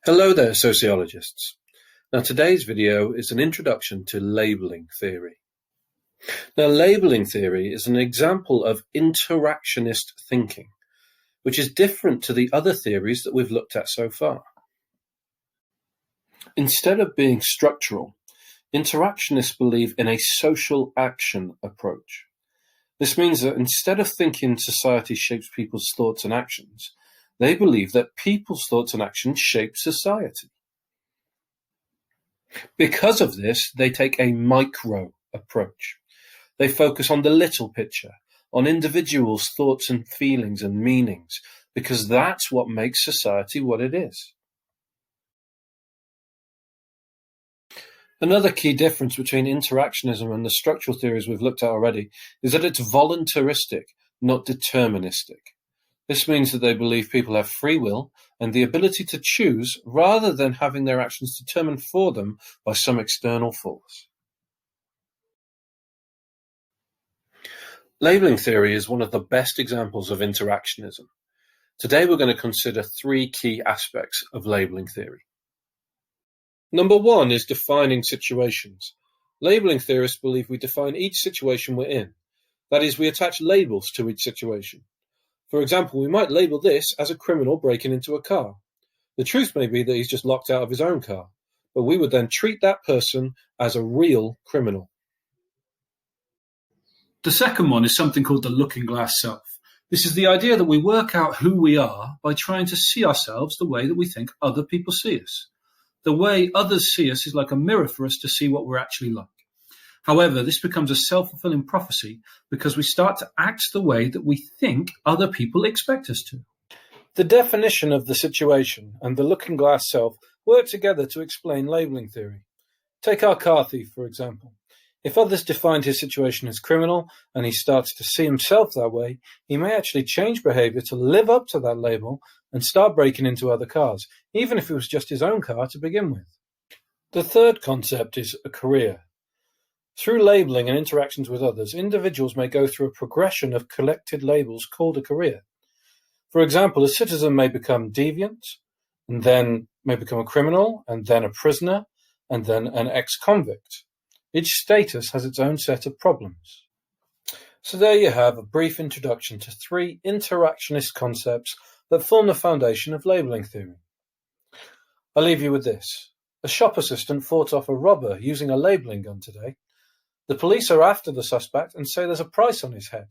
Hello there, sociologists. Now today's video is an introduction to labeling theory. Now labeling theory is an example of interactionist thinking, which is different to the other theories that we've looked at so far. Instead of being structural, interactionists believe in a social action approach. This means that instead of thinking society shapes people's thoughts and actions, they believe that people's thoughts and actions shape society. Because of this, they take a micro approach. They focus on the little picture, on individuals' thoughts and feelings and meanings, because that's what makes society what it is. Another key difference between interactionism and the structural theories we've looked at already is that it's voluntaristic, not deterministic. This means that they believe people have free will and the ability to choose rather than having their actions determined for them by some external force. Labeling theory is one of the best examples of interactionism. Today we're going to consider three key aspects of labeling theory. Number one is defining situations. Labeling theorists believe we define each situation we're in. That is, we attach labels to each situation. For example, we might label this as a criminal breaking into a car. The truth may be that he's just locked out of his own car, but we would then treat that person as a real criminal. The second one is something called the looking glass self. This is the idea that we work out who we are by trying to see ourselves the way that we think other people see us. The way others see us is like a mirror for us to see what we're actually like. However, this becomes a self-fulfilling prophecy because we start to act the way that we think other people expect us to. The definition of the situation and the looking glass self work together to explain labeling theory. Take our car thief, for example. If others defined his situation as criminal and he starts to see himself that way, he may actually change behavior to live up to that label and start breaking into other cars, even if it was just his own car to begin with. The third concept is a career. Through labeling and interactions with others, individuals may go through a progression of collected labels called a career. For example, a citizen may become deviant, and then may become a criminal, and then a prisoner, and then an ex-convict. Each status has its own set of problems. So there you have a brief introduction to three interactionist concepts that form the foundation of labeling theory. I'll leave you with this. A shop assistant fought off a robber using a labeling gun today. The police are after the suspect and say there's a price on his head.